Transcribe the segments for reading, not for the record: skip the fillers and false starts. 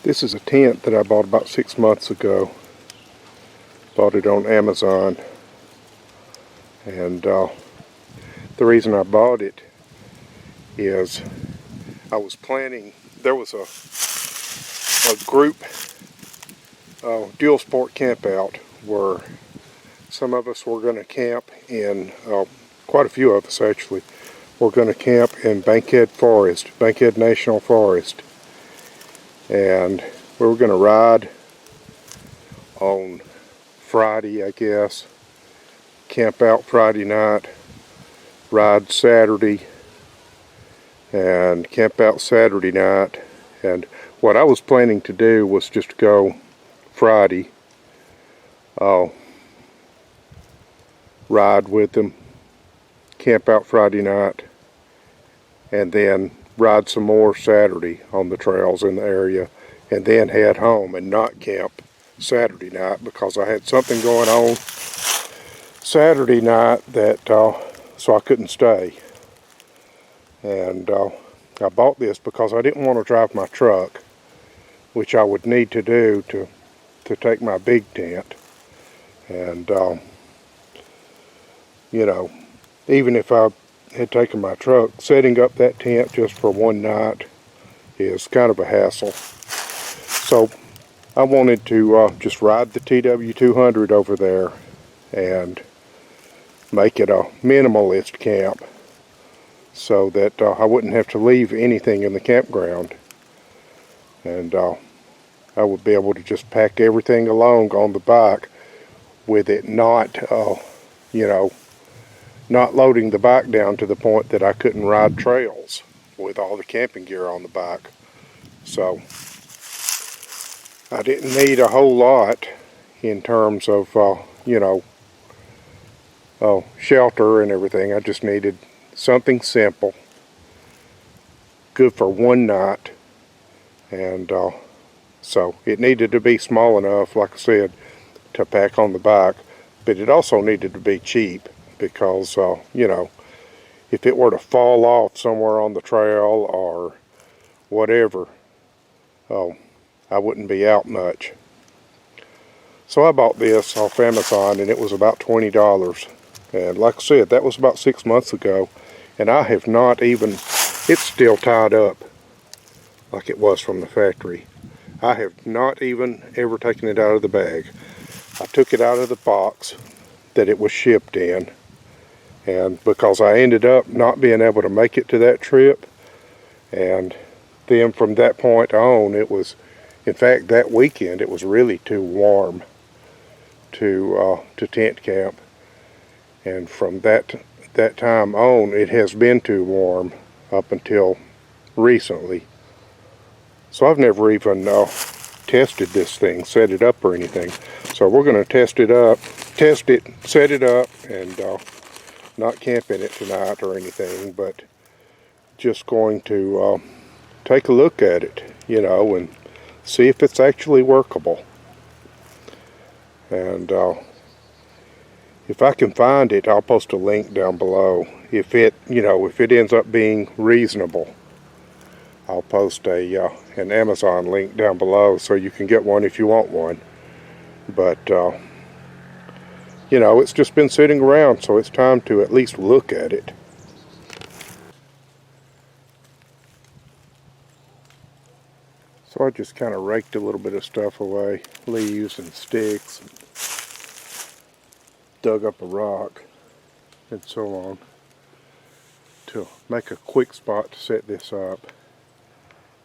This is a tent that I bought about 6 months ago. Bought it on Amazon. And the reason I bought it is I was planning, there was a group dual sport camp out where some of us were going to camp in, quite a few of us actually, were going to camp in Bankhead Forest, Bankhead National Forest. And we were going to ride on Friday, I guess, camp out Friday night, ride Saturday, and camp out Saturday night. And what I was planning to do was just go Friday, ride with them, camp out Friday night, and then ride some more Saturday on the trails in the area, and then head home and not camp Saturday night because I had something going on Saturday night that so I couldn't stay. And I bought this because I didn't want to drive my truck, which I would need to do to take my big tent. And you know, even if I had taken my truck, setting up that tent just for one night is kind of a hassle. So I wanted to just ride the TW200 over there and make it a minimalist camp so that I wouldn't have to leave anything in the campground, and I would be able to just pack everything along on the bike with it not not loading the bike down to the point that I couldn't ride trails with all the camping gear on the bike. So I didn't need a whole lot in terms of shelter and everything. I just needed something simple, good for one night, and so it needed to be small enough, like I said, to pack on the bike, but it also needed to be cheap because if it were to fall off somewhere on the trail or whatever, I wouldn't be out much. So I bought this off Amazon, and it was about $20. And like I said, that was about 6 months ago, and I have not even, it's still tied up like it was from the factory. I have not even ever taken it out of the bag. I took it out of the box that it was shipped in, and because I ended up not being able to make it to that trip, and then from that point on, it was, in fact, that weekend it was really too warm to tent camp, and from that time on, it has been too warm up until recently. So I've never even tested this thing, set it up or anything. So we're going to test it, set it up, and not camp in it tonight or anything, but just going to take a look at it, and see if it's actually workable. And if I can find it, I'll post a link down below. If it ends up being reasonable, I'll post an Amazon link down below so you can get one if you want one. But it's just been sitting around, so it's time to at least look at it. So I just kind of raked a little bit of stuff away, leaves and sticks, and dug up a rock and so on to make a quick spot to set this up.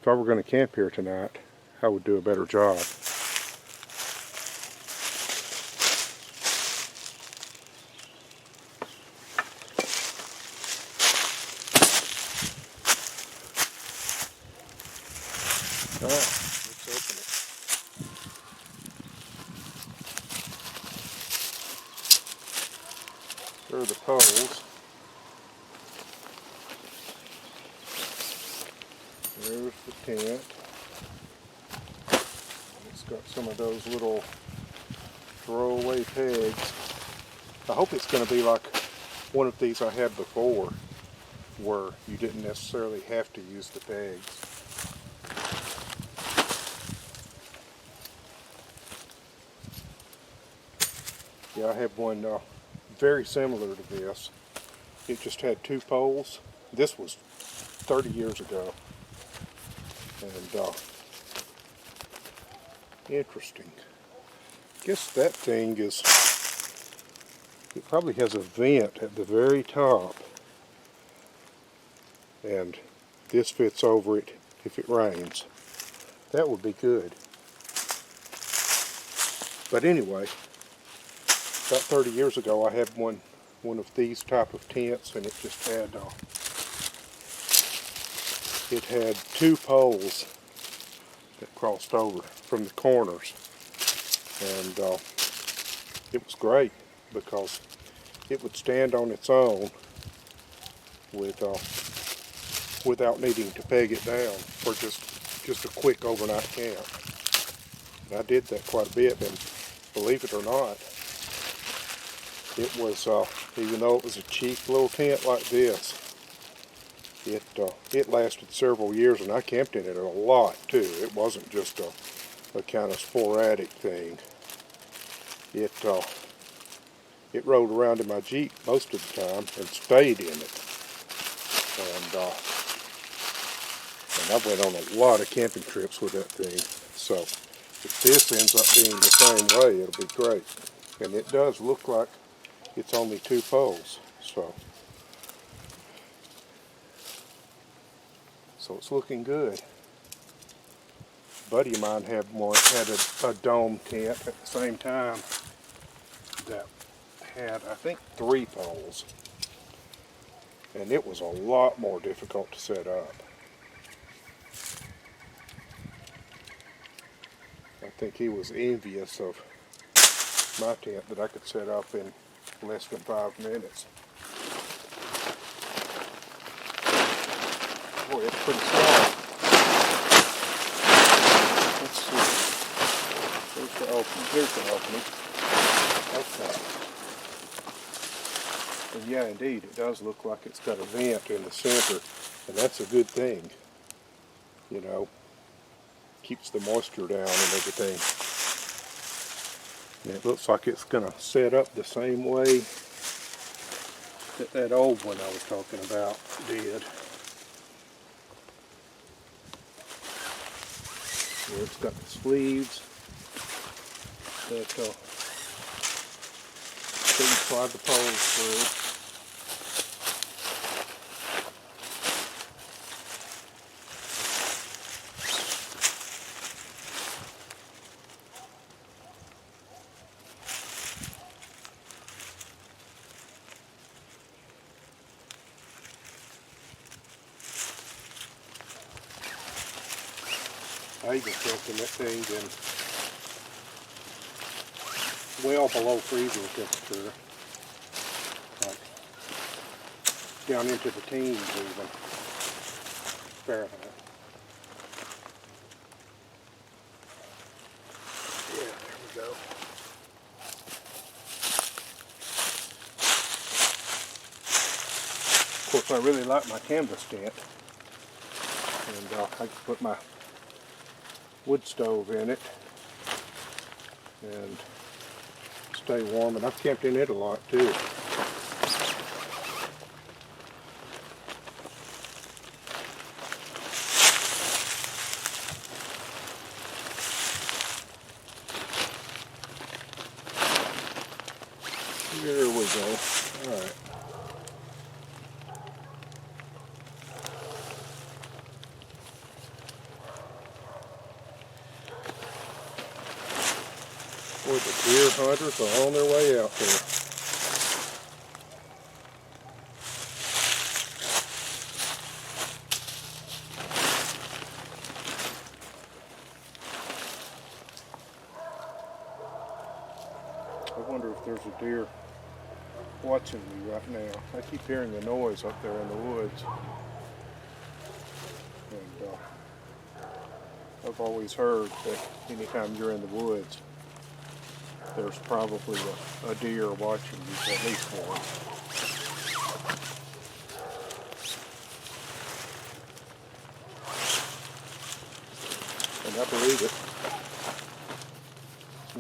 If I were going to camp here tonight, I would do a better job. Alright, let's open it. There are the poles. There's the tent. It's got some of those little throwaway pegs. I hope it's going to be like one of these I had before, where you didn't necessarily have to use the pegs. Yeah, I have one very similar to this. It just had 2 poles. This was 30 years ago. And interesting. Guess that thing is, it probably has a vent at the very top. And this fits over it if it rains. That would be good. But anyway, about 30 years ago I had one of these type of tents, and it just had it had 2 poles that crossed over from the corners, and it was great because it would stand on its own with without needing to peg it down for just a quick overnight camp. And I did that quite a bit, and believe it or not, it was, even though it was a cheap little tent like this, it lasted several years, and I camped in it a lot too. It wasn't just a kind of sporadic thing. It rode around in my Jeep most of the time and stayed in it. And I went on a lot of camping trips with that thing. So if this ends up being the same way, it'll be great. And it does look like it's only 2 poles, so it's looking good. A buddy of mine had a dome tent at the same time that had, I think, 3 poles, and it was a lot more difficult to set up. I think he was envious of my tent that I could set up in less than 5 minutes. Boy, it's pretty small. Let's see. There's the opening. Here's the opening. Okay. And yeah, indeed, it does look like it's got a vent in the center, and that's a good thing. You know, keeps the moisture down and everything. And it looks like it's going to set up the same way that old one I was talking about did. Where it's got the sleeves that you slide the poles through. I even camped in that thing in well below freezing temperature, like down into the teens even, Fahrenheit. Yeah, there we go. Of course, I really like my canvas tent, and I can put my wood stove in it and stay warm, and I've camped in it a lot too. There we go. All right. Boy, the deer hunters are on their way out there. I wonder if there's a deer watching me right now. I keep hearing the noise up there in the woods. And I've always heard that anytime you're in the woods, there's probably a deer watching you, at least one. And I believe it.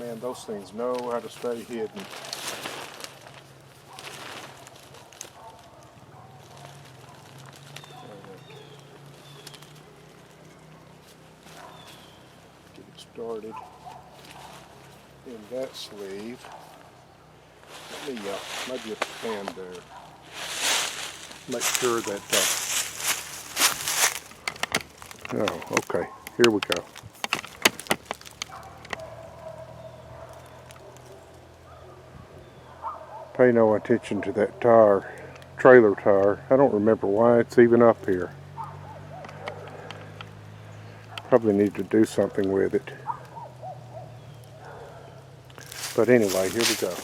Man, those things know how to stay hidden. started in that sleeve. Let me maybe a hand there. Make sure that, oh, okay, here we go. Pay no attention to that tire, trailer tire. I don't remember why it's even up here. Probably need to do something with it. But anyway, here we go.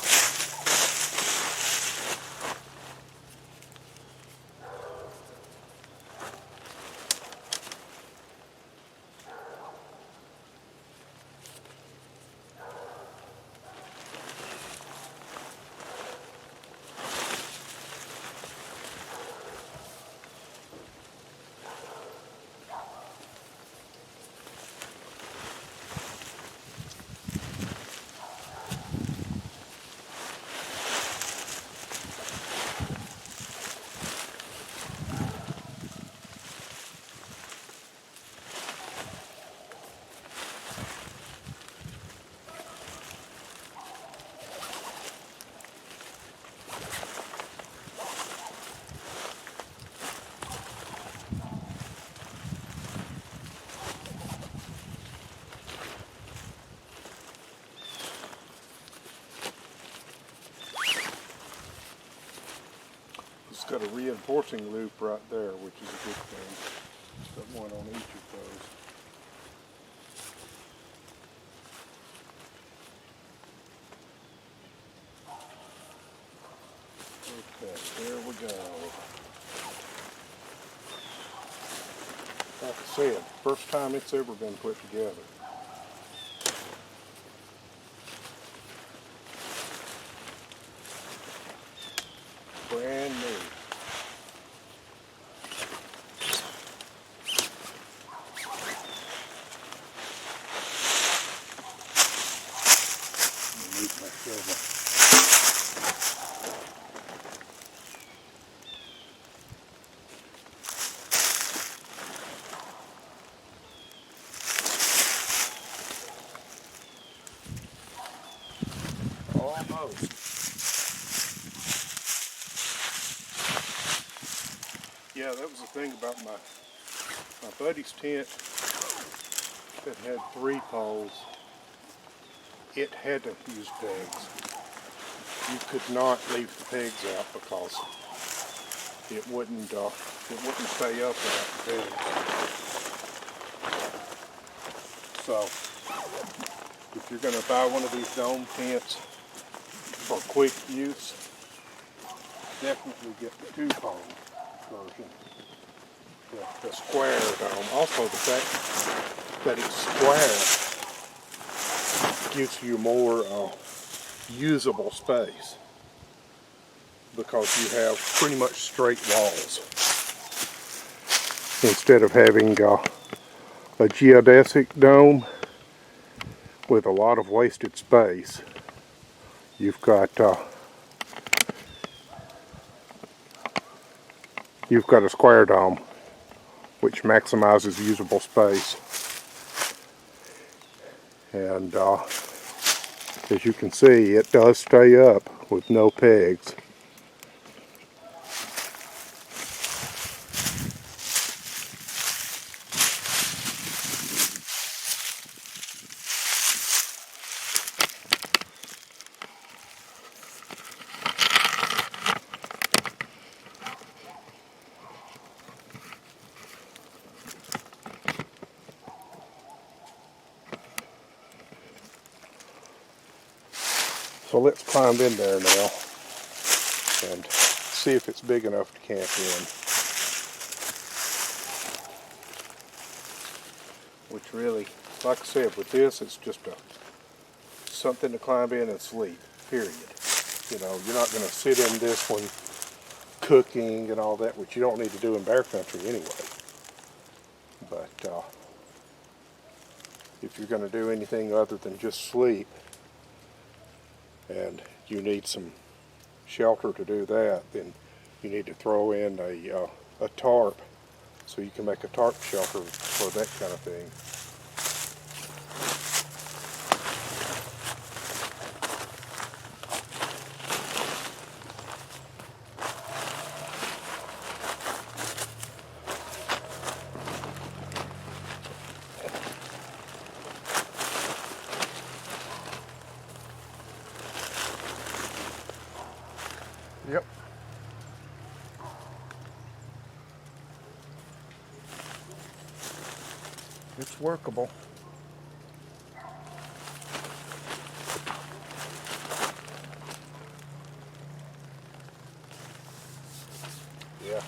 It's got a reinforcing loop right there, which is a good thing. Got one on each of those. Okay, there we go. Like I said, first time it's ever been put together. Brand new. Almost. Yeah, that was the thing about my buddy's tent that had 3 poles. It had to use pegs. You could not leave the pegs out because it wouldn't stay up without the pegs. So if you're going to buy one of these dome tents for quick use, definitely get the 2-pole version, the square dome. Also, the fact that it's square gives you more usable space because you have pretty much straight walls instead of having a geodesic dome with a lot of wasted space. You've got a square dome, which maximizes usable space. And as you can see, it does stay up with no pegs. So let's climb in there now and see if it's big enough to camp in. Which really, like I said, with this, it's just something to climb in and sleep, period. You know, you're not going to sit in this one cooking and all that, which you don't need to do in bear country anyway. But if you're going to do anything other than just sleep, and you need some shelter to do that, then you need to throw in a tarp so you can make a tarp shelter for that kind of thing. It's workable. Yeah.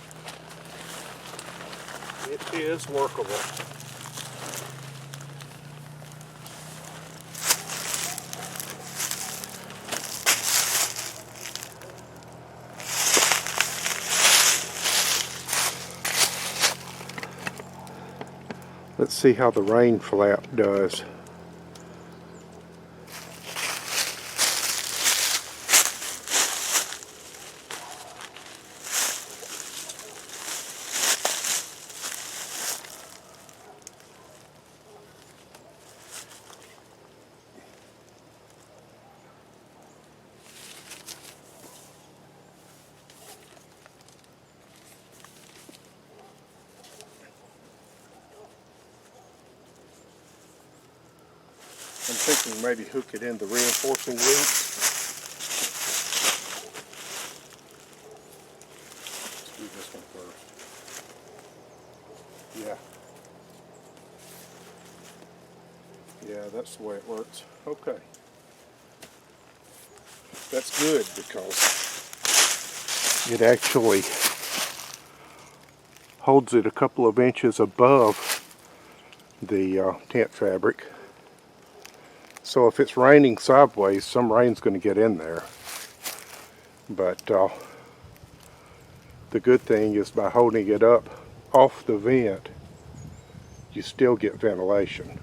It is workable. Let's see how the rain flap does. I'm thinking maybe hook it in the reinforcing loops. Let's do this one first. Yeah, that's the way it works. Okay. That's good because it actually holds it a couple of inches above the tent fabric. So if it's raining sideways, some rain's going to get in there. But the good thing is by holding it up off the vent, you still get ventilation.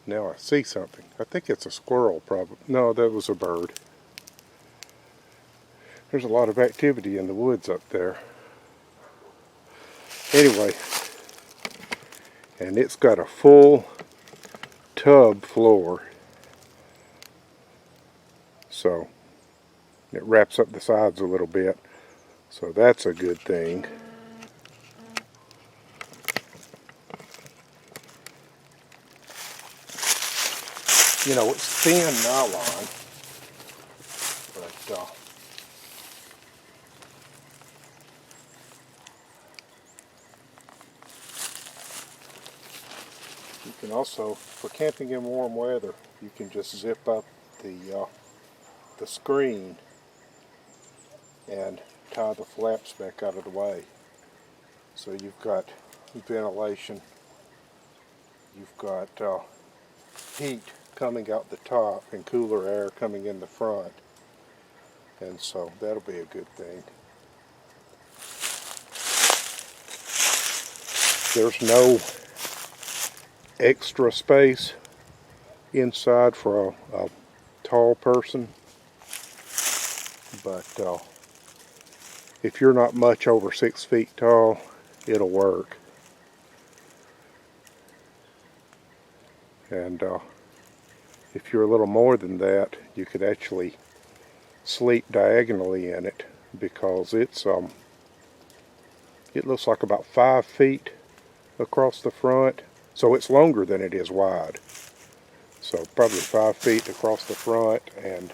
Now I see something. I think it's a squirrel probably. No, that was a bird. There's a lot of activity in the woods up there. Anyway, and it's got a full tub floor. So it wraps up the sides a little bit. So that's a good thing. You know, it's thin nylon, but you can also, for camping in warm weather, you can just zip up the screen and tie the flaps back out of the way. So you've got ventilation, you've got heat coming out the top and cooler air coming in the front, and so that'll be a good thing. There's no extra space inside for a tall person, but if you're not much over 6 feet tall, it'll work. And if you're a little more than that, you could actually sleep diagonally in it, because it looks like about 5 feet across the front, so it's longer than it is wide. So probably 5 feet across the front and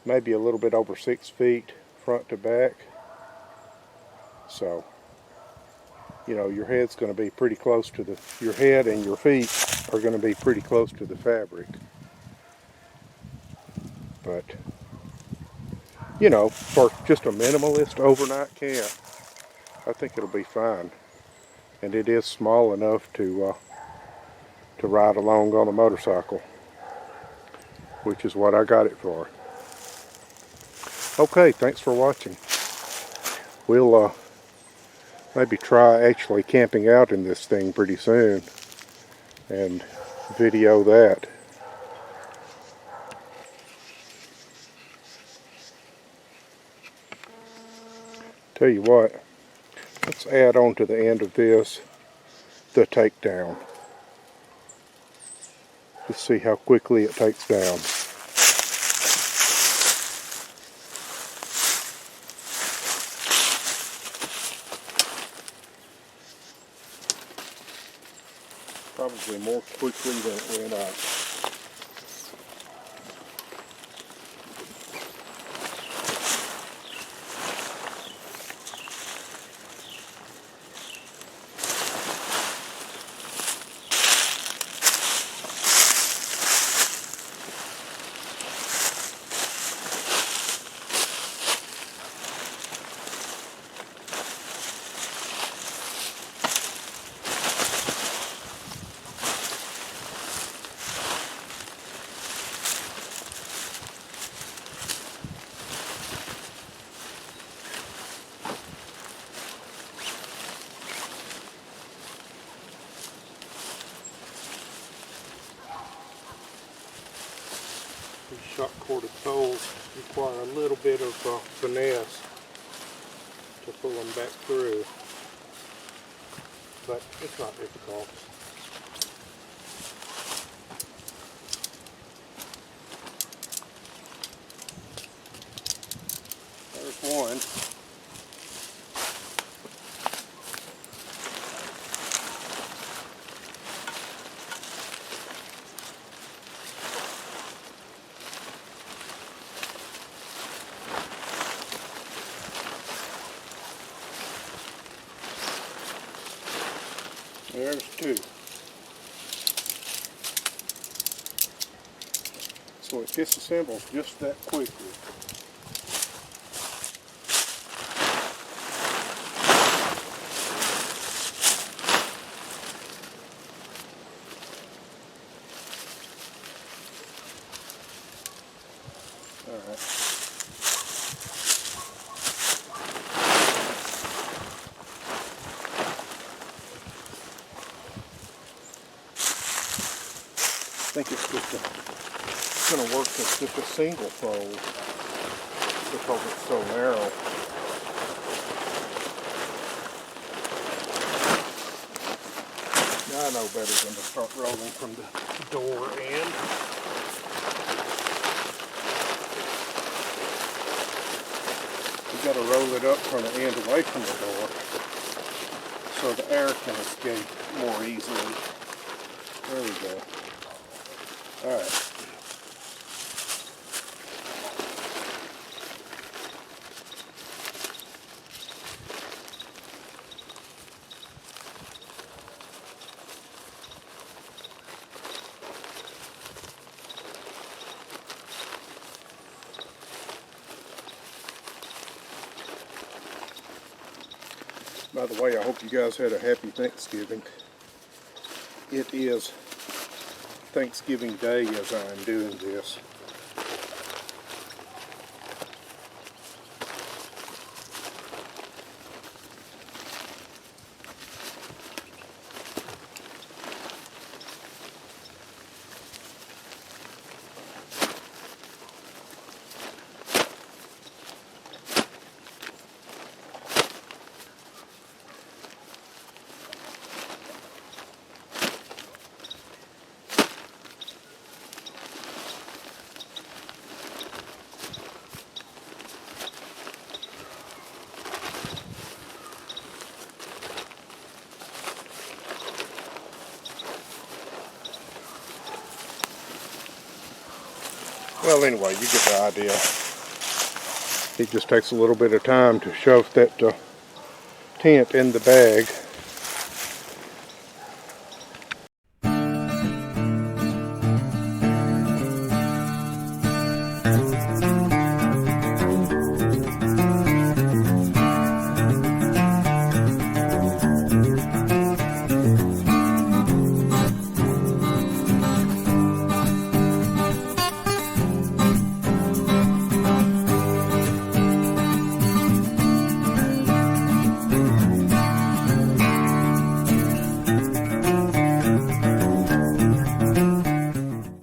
maybe a little bit over 6 feet front to back. So, you know, your head's going to be pretty close to your head and your feet are going to be pretty close to the fabric. But, you know, for just a minimalist overnight camp, I think it'll be fine. And it is small enough to ride along on a motorcycle, which is what I got it for. Okay, thanks for watching. We'll maybe try actually camping out in this thing pretty soon and video that. Tell you what, let's add on to the end of this the takedown. Let's see how quickly it takes down. Probably more quickly than it went up. top corded poles require a little bit of finesse to pull them back through, but it's not difficult. There's one. There's two. So it disassembles just that quickly. Alright. I think it's going to work as just a single fold because it's so narrow. Now I know better than to start rolling from the door end. You got to roll it up from the end away from the door so the air can escape more easily. There we go. Alright. By the way, I hope you guys had a happy Thanksgiving. It is Thanksgiving Day as I'm doing this. Well, anyway, you get the idea. It just takes a little bit of time to shove that tent in the bag.